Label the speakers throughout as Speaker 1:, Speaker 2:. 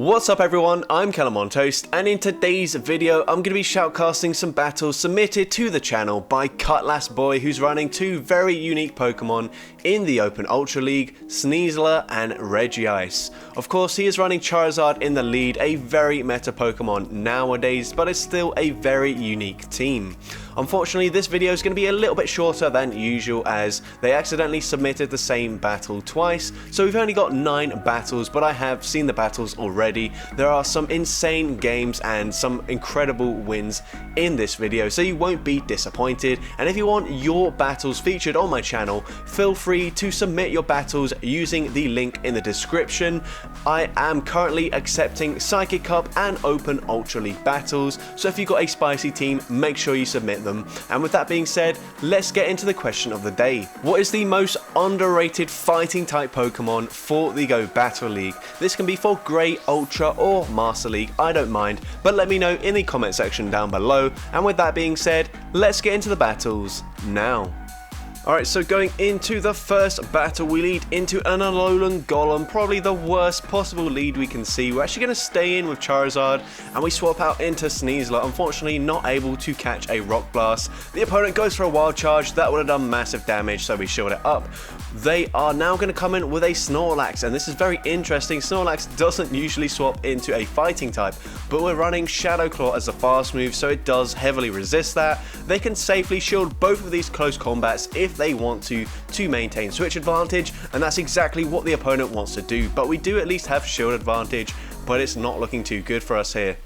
Speaker 1: What's up everyone, I'm CallumOnToast, and in today's video I'm going to be shoutcasting some battles submitted to the channel by Cutlassboy, who's running two very unique Pokemon in the Open Ultra League, Sneasler and Regice. Of course he is running Charizard in the lead, a very meta Pokemon nowadays, but it's still a very unique team. Unfortunately this video is going to be a little bit shorter than usual as they accidentally submitted the same battle twice, so we've only got 9 battles, but I have seen the battles already. There are some insane games and some incredible wins in this video, so you won't be disappointed. And if you want your battles featured on my channel, feel free to submit your battles using the link in the description. I am currently accepting Psychic Cup and Open Ultra League battles, so if you've got a spicy team, make sure you submit them. And with that being said, let's get into the question of the day. What is the most underrated fighting type Pokemon for the Go Battle League? This can be for Grey, Ultra or Master League, I don't mind, but let me know in the comment section down below. And with that being said, let's get into the battles now. Alright, so going into the first battle, we lead into an Alolan Golem, probably the worst possible lead we can see. We're actually going to stay in with Charizard, and we swap out into Sneasler, unfortunately not able to catch a Rock Blast. The opponent goes for a Wild Charge, that would have done massive damage, so we shield it up. They are now going to come in with a Snorlax, and this is very interesting. Snorlax doesn't usually swap into a fighting type, but we're running Shadow Claw as a fast move, so it does heavily resist that. They can safely shield both of these close combats if they want to maintain switch advantage, and that's exactly what the opponent wants to do. But we do at least have shield advantage, but it's not looking too good for us here.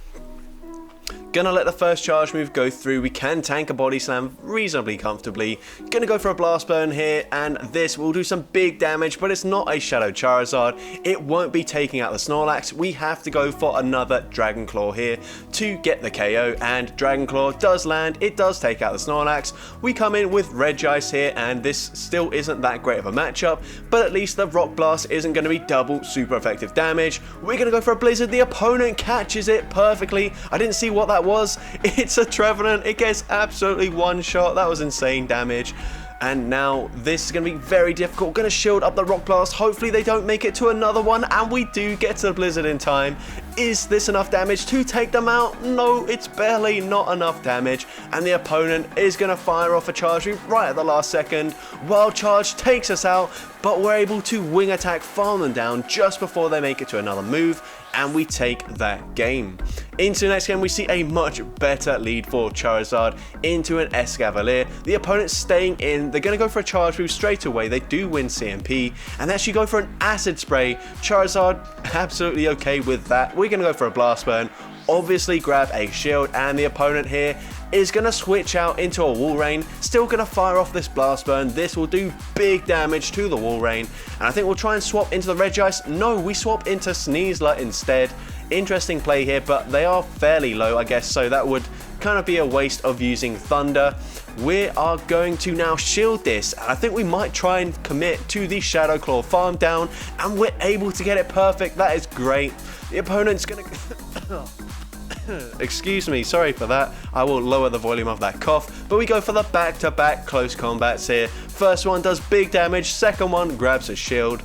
Speaker 1: Gonna let the first charge move go through. We can tank a body slam reasonably comfortably. Gonna go for a blast burn here, and this will do some big damage, but it's not a Shadow Charizard. It won't be taking out the Snorlax. We have to go for another Dragon Claw here to get the KO, and Dragon Claw does land. It does take out the Snorlax. We come in with Regice here, and this still isn't that great of a matchup, but at least the Rock Blast isn't going to be double super effective damage. We're going to go for a Blizzard. The opponent catches it perfectly. I didn't see what that was. It's a Trevenant. It gets absolutely one shot. That was insane damage. And now this is going to be very difficult. Going to shield up the Rock Blast. Hopefully they don't make it to another one, and we do get to the Blizzard in time. Is this enough damage to take them out? No, it's barely not enough damage, and the opponent is going to fire off a charge move right at the last second. Wild Charge takes us out, but we're able to wing attack, farm them down just before they make it to another move, and we take that game. Into the next game, we see a much better lead for Charizard into an Escavalier. The opponent's staying in. They're going to go for a charge move straight away. They do win CMP, and they actually go for an Acid Spray. Charizard absolutely okay with that. We're going to go for a Blast Burn, obviously grab a shield, and the opponent here is going to switch out into a Wall Rain. Still going to fire off this Blast Burn. This will do big damage to the Wall Rain, and I think we'll try and swap into the Regice. No, we swap into Sneasler instead. Interesting play here, but they are fairly low, I guess, so that would kind of be a waste of using Thunder. We are going to now shield this, and I think we might try and commit to the Shadow Claw farm down, and we're able to get it perfect. That is great. The opponent's going to... Excuse me, sorry for that. I will lower the volume of that cough, but we go for the back-to-back close combats here. First one does big damage, second one grabs a shield.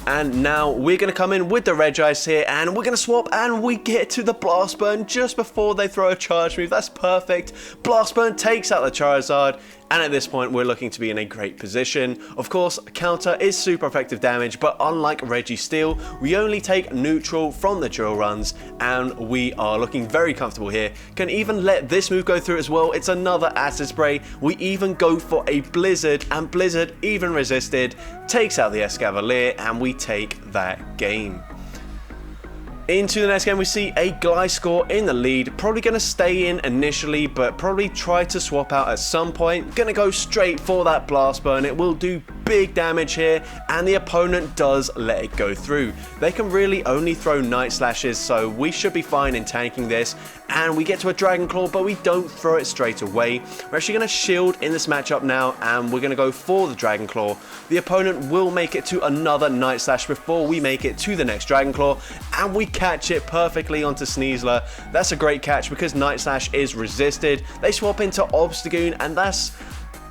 Speaker 1: And now we're going to come in with the Regice here, and we're going to swap, and we get to the Blast Burn just before they throw a charge move. That's perfect. Blast Burn takes out the Charizard, and at this point we're looking to be in a great position. Of course, counter is super effective damage, but unlike Registeel, we only take neutral from the drill runs, and we are looking very comfortable here. Can even let this move go through as well. It's another Acid Spray. We even go for a Blizzard, and Blizzard, even resisted, takes out the Escavalier, and we take that game. Into the next game, we see a Gliscor in the lead. Probably going to stay in initially, but probably try to swap out at some point. Going to go straight for that Blast Burn. It will do big damage here, and the opponent does let it go through. They can really only throw Night Slashes, so we should be fine in tanking this. And we get to a Dragon Claw, but we don't throw it straight away. We're actually going to shield in this matchup now, and we're going to go for the Dragon Claw. The opponent will make it to another Night Slash before we make it to the next Dragon Claw, and we catch it perfectly onto Sneasler. That's a great catch because Night Slash is resisted. They swap into Obstagoon, and that's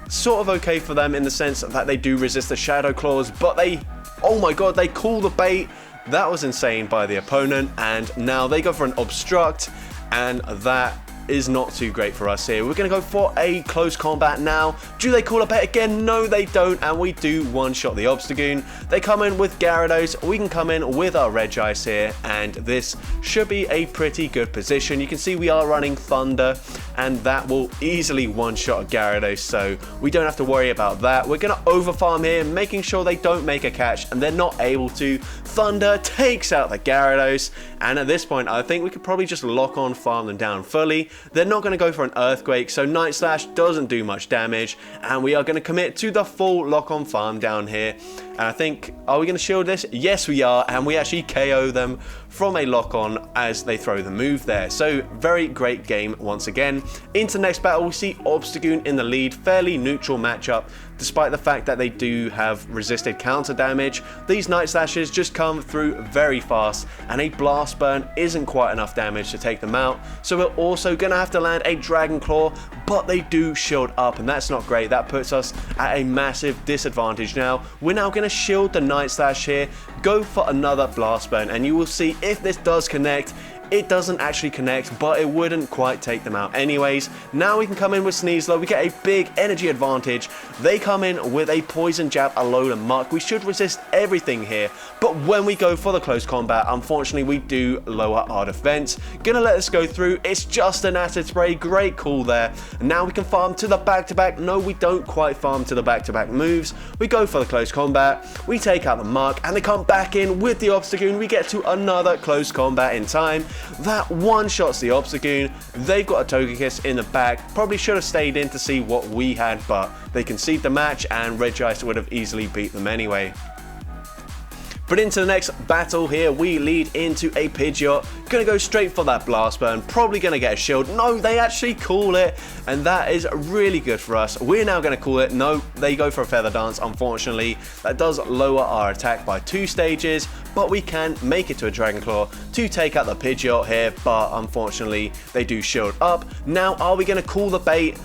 Speaker 1: sort of okay for them in the sense that they do resist the Shadow Claws, but they Oh my god, they call the bait. That was insane by the opponent, and now they go for an obstruct, and that is not too great for us here. We're going to go for a close combat now. Do they call a bait again? No, they don't, and we do one-shot the Obstagoon. They come in with Gyarados. We can come in with our Regice here, and this should be a pretty good position. You can see we are running Thunder, and that will easily one-shot a Gyarados, so we don't have to worry about that. We're going to overfarm here, making sure they don't make a catch, and they're not able to. Thunder takes out the Gyarados, and at this point, I think we could probably just lock on farm them down fully. They're not going to go for an Earthquake, so Night Slash doesn't do much damage, and we are going to commit to the full lock-on farm down here. And I think, are we going to shield this? Yes, we are, and we actually KO them from a lock-on as they throw the move there. So, very great game once again. Into the next battle, we see Obstagoon in the lead. Fairly neutral matchup, despite the fact that they do have resisted counter damage. These Night Slashes just come through very fast, and a Blast Burn isn't quite enough damage to take them out. So we're also going to have to land a Dragon Claw, but they do shield up, and that's not great. That puts us at a massive disadvantage now. We're now going to shield the Night Slash here, go for another Blast Burn, and you will see if this does connect. It doesn't actually connect, but it wouldn't quite take them out anyways. Now we can come in with Sneasler. We get a big energy advantage. They come in with a Poison Jab, a load of Muck. We should resist everything here, but when we go for the close combat, unfortunately, we do lower our defense. Gonna let this go through. It's just an Acid Spray. Great call there. Now we can farm to the back-to-back. No, we don't quite farm to the back-to-back moves. We go for the close combat. We take out the Muck, and they come back in with the Obstagoon. We get to another close combat in time. That one-shots the Obstagoon. They've got a Togekiss in the back. Probably should have stayed in to see what we had, but they concede the match, and Regice would have easily beat them anyway. But into the next battle here, we lead into a Pidgeot. Gonna go straight for that Blast Burn. Probably gonna get a shield. No, they actually call it, and that is really good for us. We're now gonna call it. No, they go for a Feather Dance, unfortunately. That does lower our attack by 2 stages, but we can make it to a Dragon Claw to take out the Pidgeot here, but unfortunately, they do shield up. Now, are we gonna call the bait?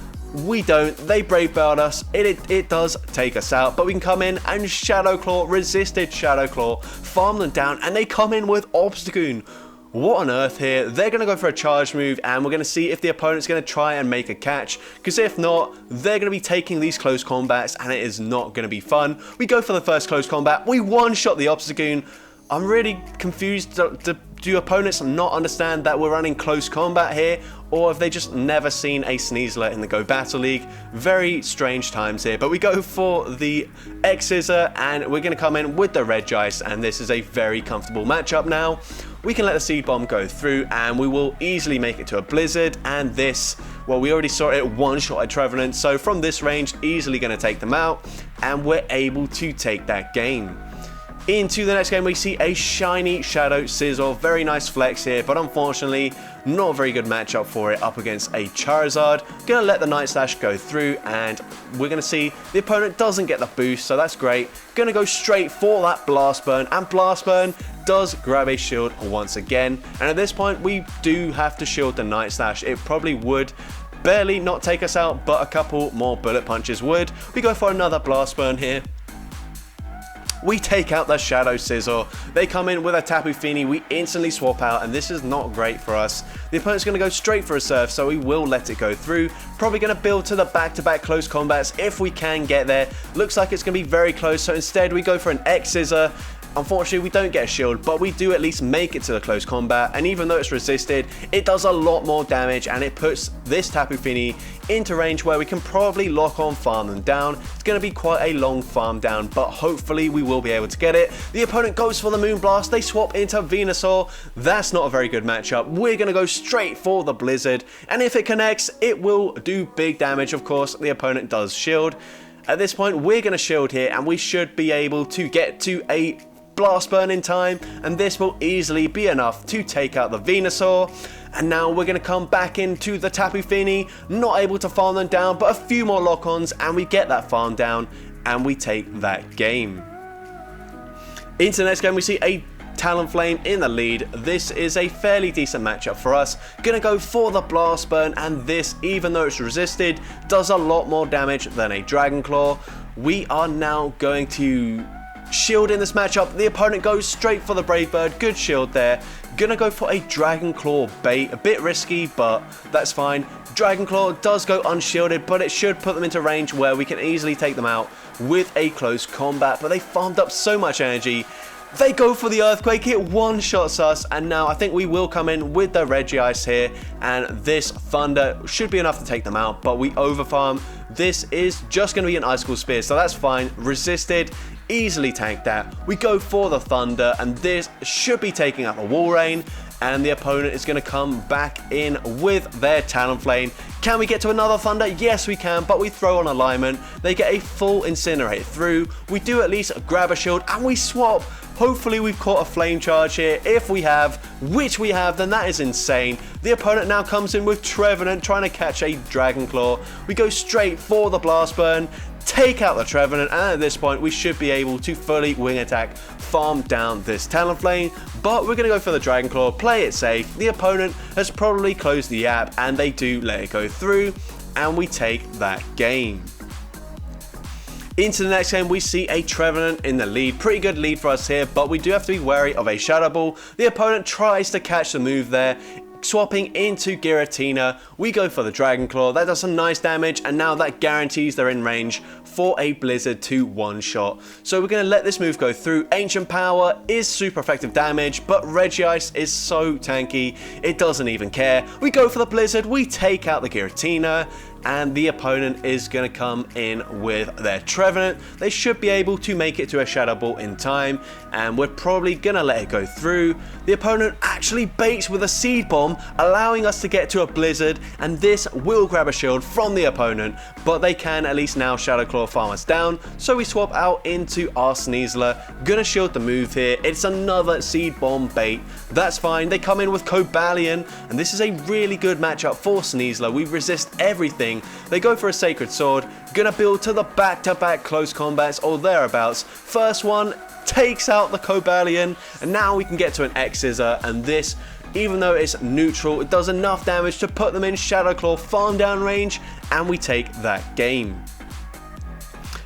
Speaker 1: We don't. They Brave Bird us. It does take us out, but we can come in and Shadow Claw, resisted Shadow Claw, farm them down, and they come in with Obstagoon. What on earth here? They're going to go for a charge move, and we're going to see if the opponent's going to try and make a catch, because if not, they're going to be taking these close combats, and it is not going to be fun. We go for the first close combat. We one-shot the Obstagoon. I'm really confused. Do opponents not understand that we're running close combat here, or have they just never seen a Sneasler in the Go Battle League? Very strange times here, but we go for the X-Scissor, and we're going to come in with the Regice, and this is a very comfortable matchup now. We can let the Seed Bomb go through, and we will easily make it to a Blizzard, and this, well, we already saw it one-shot at Trevenant, so from this range, easily going to take them out, and we're able to take that game. Into the next game, we see a shiny Shadow Scizor. Very nice flex here, but unfortunately, not a very good matchup for it up against a Charizard. Gonna let the Night Slash go through, and we're gonna see the opponent doesn't get the boost, so that's great. Gonna go straight for that Blast Burn, and Blast Burn does grab a shield once again. And at this point, we do have to shield the Night Slash. It probably would barely not take us out, but a couple more bullet punches would. We go for another Blast Burn here. We take out the Shadow Scizor. They come in with a Tapu Fini. We instantly swap out, and this is not great for us. The opponent's going to go straight for a Surf, so we will let it go through. Probably going to build to the back-to-back close combats if we can get there. Looks like it's going to be very close, so instead we go for an X-Scissor. Unfortunately, we don't get a shield, but we do at least make it to the close combat, and even though it's resisted, it does a lot more damage, and it puts this Tapu Fini into range where we can probably lock on, farm them down. It's going to be quite a long farm down, but hopefully we will be able to get it. The opponent goes for the Moonblast. They swap into Venusaur. That's not a very good matchup. We're going to go straight for the Blizzard, and if it connects, it will do big damage. Of course, the opponent does shield. At this point, we're going to shield here, and we should be able to get to a Blast Burn in time, and this will easily be enough to take out the Venusaur. And now we're going to come back into the Tapu Fini, not able to farm them down, but a few more lock-ons, and we get that farm down, and we take that game. Into the next game, we see a Talonflame in the lead. This is a fairly decent matchup for us. Gonna go for the Blast Burn, and this, even though it's resisted, does a lot more damage than a Dragon Claw. We are now going to shield in this matchup. The opponent goes straight for the Brave Bird. Good shield there. Gonna go for a Dragon Claw bait. A bit risky, but that's fine. Dragon Claw does go unshielded, but it should put them into range where we can easily take them out with a close combat. But they farmed up so much energy. They go for the Earthquake, it one-shots us, and now I think we will come in with the Regice here, and this Thunder should be enough to take them out, but we overfarm. This is just going to be an Icicle Spear, so that's fine. Resisted, easily tanked that. We go for the Thunder, and this should be taking out the Wall Rain, and the opponent is going to come back in with their Talonflame. Can we get to another Thunder? Yes, we can, but we throw on Alignment. They get a full Incinerate through. We do at least grab a shield, and we swap. Hopefully we've caught a Flame Charge here. If we have, which we have, then that is insane. The opponent now comes in with Trevenant, trying to catch a Dragon Claw. We go straight for the Blast Burn, take out the Trevenant, and at this point we should be able to fully wing attack, farm down this Talonflame. But we're going to go for the Dragon Claw, play it safe. The opponent has probably closed the app, and they do let it go through, and we take that game. Into the next game, we see a Trevenant in the lead. Pretty good lead for us here, but we do have to be wary of a Shadow Ball. The opponent tries to catch the move there, swapping into Giratina. We go for the Dragon Claw. That does some nice damage, and now that guarantees they're in range for a Blizzard to one-shot. So we're going to let this move go through. Ancient Power is super effective damage, but Regice is so tanky, it doesn't even care. We go for the Blizzard, we take out the Giratina, and the opponent is going to come in with their Trevenant. They should be able to make it to a Shadow Ball in time, and we're probably going to let it go through. The opponent actually baits with a Seed Bomb, allowing us to get to a Blizzard, and this will grab a shield from the opponent, but they can at least now Shadow Claw farm us down, so we swap out into our Sneasler. Gonna shield the move here. It's another Seed Bomb bait. That's fine. They come in with Cobalion, and this is a really good matchup for Sneasler. We resist everything. They go for a Sacred Sword, gonna build to the back-to-back close combats or thereabouts. First one takes out the Cobalion, and now we can get to an X-Scissor, and this, even though it's neutral, it does enough damage to put them in Shadow Claw farm down range, and we take that game.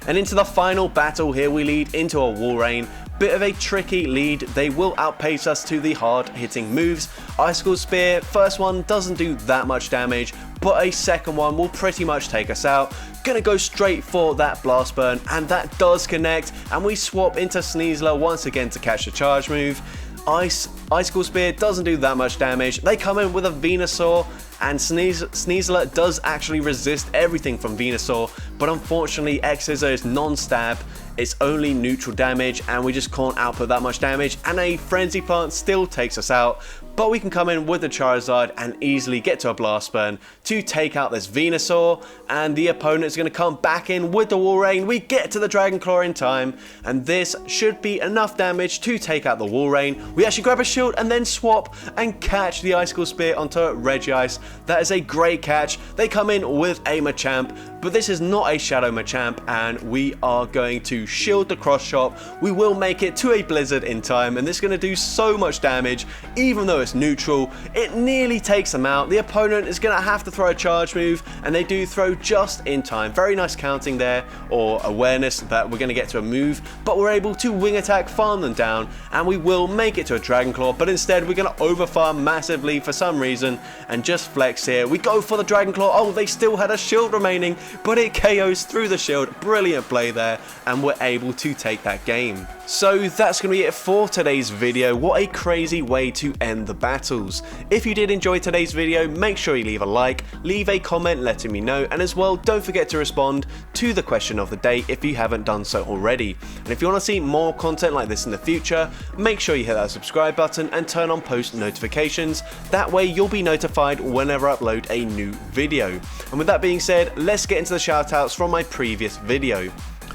Speaker 1: And into the final battle here, we lead into a Wall Rain. Bit of a tricky lead. They will outpace us to the hard hitting moves. Icicle Spear, first one doesn't do that much damage, but a second one will pretty much take us out. Gonna go straight for that Blast Burn, and that does connect, and we swap into Sneasler once again to catch the charge move. Icicle Spear doesn't do that much damage. They come in with a Venusaur, and Sneasler does actually resist everything from Venusaur, but unfortunately X-Scissor is non-stab. It's only neutral damage, and we just can't output that much damage, and a Frenzy Plant still takes us out. But we can come in with the Charizard and easily get to a Blast Burn to take out this Venusaur, and the opponent is going to come back in with the Wall Rain. We get to the Dragon Claw in time, and this should be enough damage to take out the Wall Rain. We actually grab a shield and then swap and catch the Icicle Spear onto Regice. That is a great catch. They come in with a Machamp, but this is not a Shadow Machamp, and we are going to shield the cross chop. We will make it to a Blizzard in time, and this is going to do so much damage, even though it's neutral. It nearly takes them out. The opponent is going to have to throw a charge move, and they do throw just in time. Very nice counting there, or awareness that we're going to get to a move, but we're able to wing attack, farm them down, and we will make it to a Dragon Claw, but instead we're going to overfarm massively for some reason and just flex here. We go for the Dragon Claw. Oh, they still had a shield remaining, but it KOs through the shield. Brilliant play there, and we're able to take that game. So that's going to be it for today's video. What a crazy way to end the battles. If you did enjoy today's video, make sure you leave a like, leave a comment letting me know, and as well, don't forget to respond to the question of the day if you haven't done so already. And if you want to see more content like this in the future, make sure you hit that subscribe button and turn on post notifications. That way you'll be notified whenever I upload a new video. And with that being said, let's get into the shoutouts from my previous video.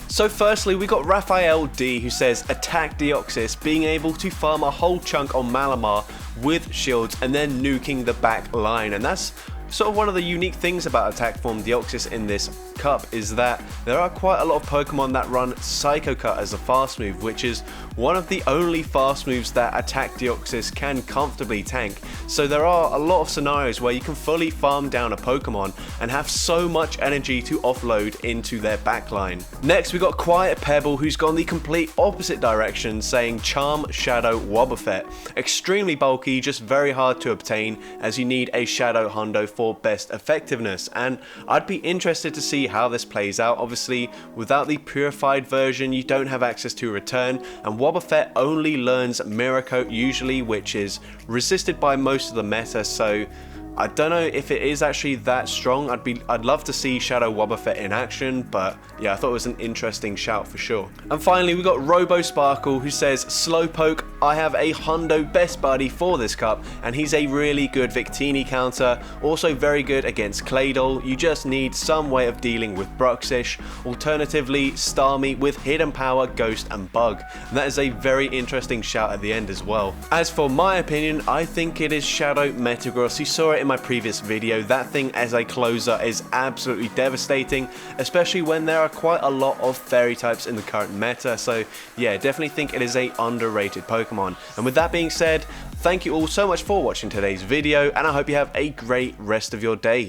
Speaker 1: So firstly, we got Raphael D, who says attack Deoxys, being able to farm a whole chunk on Malamar with shields and then nuking the back line. And that's sort of one of the unique things about attack form Deoxys in this cup, is that there are quite a lot of Pokemon that run Psycho Cut as a fast move, which is one of the only fast moves that Attack Deoxys can comfortably tank, so there are a lot of scenarios where you can fully farm down a Pokemon and have so much energy to offload into their backline. Next we got Quiet Pebble, who's gone the complete opposite direction, saying Charm Shadow Wobbuffet. Extremely bulky, just very hard to obtain, as you need a Shadow Hundo for best effectiveness, and I'd be interested to see how this plays out. Obviously, without the purified version, you don't have access to return, and Wobbuffet only learns Mirror Coat usually, which is resisted by most of the meta, so I don't know if it is actually that strong. I'd love to see Shadow Wobbuffet in action, but yeah, I thought it was an interesting shout for sure. And finally, we got Robo Sparkle, who says, Slowpoke, I have a Hundo best buddy for this cup, and he's a really good Victini counter, also very good against Claydol. You just need some way of dealing with Bruxish, alternatively Starmie with Hidden Power, Ghost and Bug. And that is a very interesting shout at the end as well. As for my opinion, I think it is Shadow Metagross. You saw it in my previous video. That thing as a closer is absolutely devastating, especially when there are quite a lot of fairy types in the current meta, so yeah, definitely think it is a underrated Pokemon. And with that being said, thank you all so much for watching today's video, and I hope you have a great rest of your day.